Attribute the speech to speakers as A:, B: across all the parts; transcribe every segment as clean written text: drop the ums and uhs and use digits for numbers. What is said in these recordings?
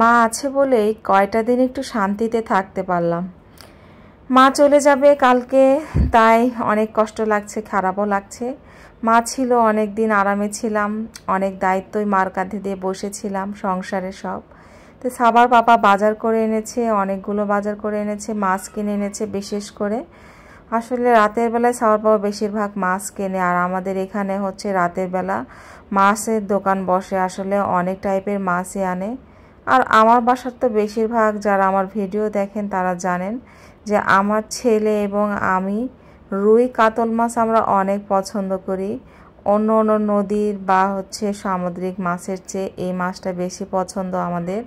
A: মা আছে বলেই কয়টা দিন একটু শান্তিতে থাকতে পারলাম। মা চলে যাবে কালকে, তাই অনেক কষ্ট লাগছে, খারাপও লাগছে। মা ছিল, অনেক দিন আরামে ছিলাম, অনেক দায়িত্বই মার কাঁধে দিয়ে বসেছিলাম, সংসারের সব। তো সাবার পাপা বাজার করে এনেছে, অনেকগুলো বাজার করে এনেছে, মাছ কিনে এনেছে বিশেষ করে। আসলে রাতের বেলায় সাবার পাপা বেশিরভাগ মাছ কেনে, আর আমাদের এখানে হচ্ছে রাতের বেলা মাছের দোকান বসে, আসলে অনেক টাইপের মাছই আনে। আর আমার বাসার তো বেশিরভাগ যারা আমার ভিডিও দেখেন তারা জানেন যে আমার ছেলে এবং আমি রুই কাতল মাছ আমরা অনেক পছন্দ করি। অন্য অন্য নদীর বা হচ্ছে সামুদ্রিক মাছের চেয়ে এই মাছটা বেশি পছন্দ আমাদের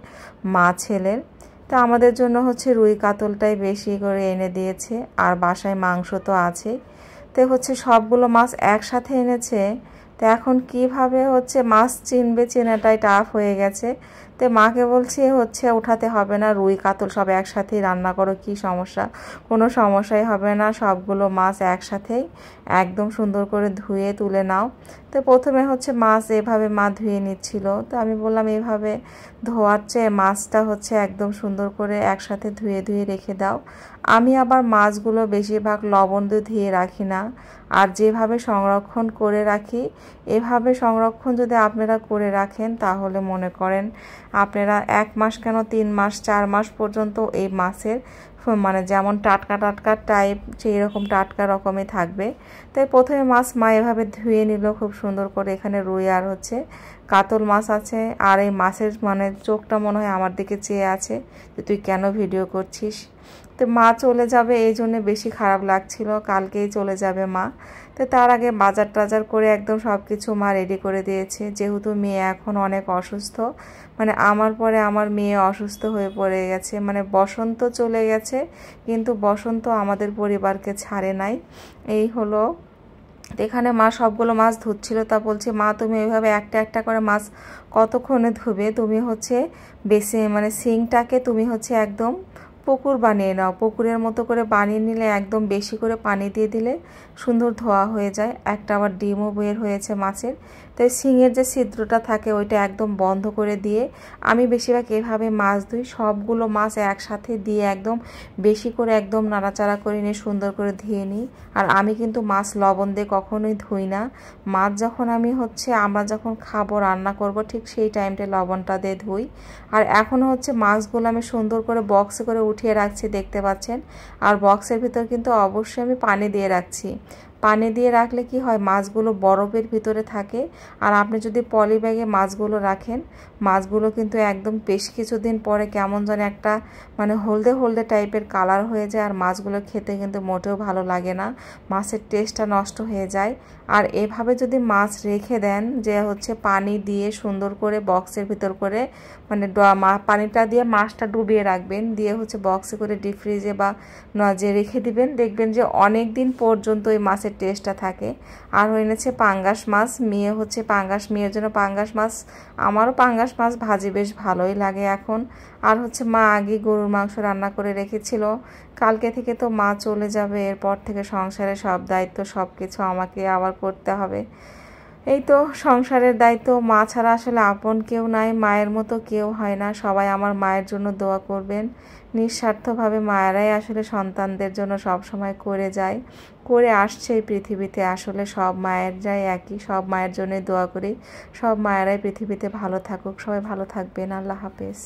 A: মা ছেলের। তো আমাদের জন্য হচ্ছে রুই কাতলটাই বেশি করে এনে দিয়েছে, আর বাসায় মাংস তো আছে। তো হচ্ছে সবগুলো মাছ একসাথে এনেছে। তো এখন কিভাবে হচ্ছে মাছ চিনবে, চেনাটাই টাফ হয়ে গেছে। তো মাকে বলছি হচ্ছে উঠাতে হবে না, রুই কাতল সব একসাথেই রান্না করো, কি সমস্যা? কোনো সমস্যাই হবে না, সবগুলো মাছ একসাথেই একদম সুন্দর করে ধুয়ে তুলে নাও। তো প্রথমে হচ্ছে মাছ এভাবে মা ধুয়ে নিচ্ছিল, তো আমি বললাম এভাবে ধোয়ার চেয়ে মাছটা হচ্ছে একদম সুন্দর করে একসাথে ধুয়ে ধুয়ে রেখে দাও। আমি আবার মাছগুলো বেশিরভাগ লবণ দিয়ে ধুয়ে রাখি না, আর যেভাবে সংরক্ষণ করে রাখি এভাবে সংরক্ষণ যদি আপনারা করে রাখেন তাহলে মনে করেন আপনারা 1 মাস কেন 3 মাস 4 মাস পর্যন্ত এই মাছের মানে যেমন টাটকা টাটকা টাইপ সেই রকম টাটকা রকমই থাকবে। তাই প্রথমে মাছ মা এভাবে ধুয়ে নিল খুব সুন্দর করে। এখানে রুই আর হচ্ছে কাতল মাছ আছে, আর এই মাছের মানে চোখটা মনে হয় আমার দিকে চেয়ে আছে যে তুই কেন ভিডিও করছিস। তো মা চলে যাবে এই জন্য বেশি খারাপ লাগছিল, কালকেই চলে যাবে মা। তো তার আগে বাজার টাজার করে একদম সব কিছু মা রেডি করে দিয়েছে, যেহেতু মেয়ে এখন অনেক অসুস্থ। মানে আমার পরে আমার মেয়ে অসুস্থ হয়ে পড়ে গেছে, মানে বসন্ত চলে গেছে কিন্তু বসন্ত আমাদের পরিবারকে ছাড়ে নাই, এই হলো। এখানে মা সবগুলো মাছ ধুচ্ছিল, তা বলছে মা তুমি এইভাবে একটা একটা করে মাছ কতক্ষণে ধুবে? তুমি হচ্ছে বেশি মানে সিংটাকে তুমি হচ্ছে একদম পুকুর বানিয়ে নাও, পুকুরের মতো করে বানিয়ে নিলে একদম বেশি করে পানি দিয়ে দিলে সুন্দর ধোয়া হয়ে যায়। একটা আবার ডিমও বের হয়েছে মাছের, তাই শিঙের যে ছিদ্রটা থাকে ওইটা একদম বন্ধ করে দিয়ে আমি বেশিরভাগ এভাবে মাছ ধুই। সবগুলো মাছ একসাথে দিয়ে একদম বেশি করে একদম নাড়াচাড়া করে নিয়ে সুন্দর করে ধুয়ে নিই। আর আমি কিন্তু মাছ লবণ দিয়ে কখনোই ধুই না। মাছ যখন আমি হচ্ছে আমরা যখন খাবো রান্না করব ঠিক সেই টাইমটা লবণটা দিয়ে ধুই। আর এখন হচ্ছে মাছগুলো আমি সুন্দর করে বক্সে করে উঠিয়ে রাখছি, দেখতে পাচ্ছেন। আর বক্সের ভিতর কিন্তু অবশ্যই আমি পানি দিয়ে রাখছি। পানি দিয়ে রাখলে কি হয়, মাছগুলো বরফের ভিতরে থাকে। আর আপনি যদি পলি ব্যাগে মাছগুলো রাখেন, মাছগুলো কিন্তু একদম বেশ কিছুদিন পরে কেমন যেন একটা মানে হলদে হলদে টাইপের কালার হয়ে যায়, আর মাছগুলো খেতে কিন্তু মোটেও ভালো লাগে না, মাছের টেস্টটা নষ্ট হয়ে যায়। আর এভাবে যদি মাছ রেখে দেন যে হচ্ছে পানি দিয়ে সুন্দর করে বক্সের ভিতর করে মানে পানিটা দিয়ে মাছটা ডুবিয়ে রাখবেন, দিয়ে হচ্ছে বক্সে করে ডিপ ফ্রিজে বা যে রেখে দিবেন, দেখবেন যে অনেক দিন পর্যন্ত ওই মাছের টেস্টটা থাকে। আর এনেছে পাঙ্গাস মাছ, মেয়ে হচ্ছে পাঙ্গাস, মেয়ের জন্য পাঙ্গাস মাছ। আমারও পাঙ্গাস মাছ ভাজি বেশ ভালোই লাগে এখন। আর হচ্ছে মা আগে গরুর মাংস রান্না করে রেখেছিল, কালকে থেকে তো মা চলে যাবে, এরপর থেকে সংসারে সব দায়িত্ব সব কিছু আমাকে আবার করতে হবে। এই তো সংসারের দায়িত্ব, মা ছাড়া আসলে আপন কেউ নাই, মায়ের মতো কেউ হয় না। সবাই আমার মায়ের জন্য দোয়া করবেন। নিঃস্বার্থভাবে মায়েরাই আসলে সন্তানদের জন্য সব সময় করে যায়, করে আসছে এই পৃথিবীতে। আসলে সব মায়ের যাই একই, সব মায়ের জন্যই দোয়া করি, সব মায়েরাই পৃথিবীতে ভালো থাকুক। সবাই ভালো থাকবেন, আল্লাহ হাফেজ।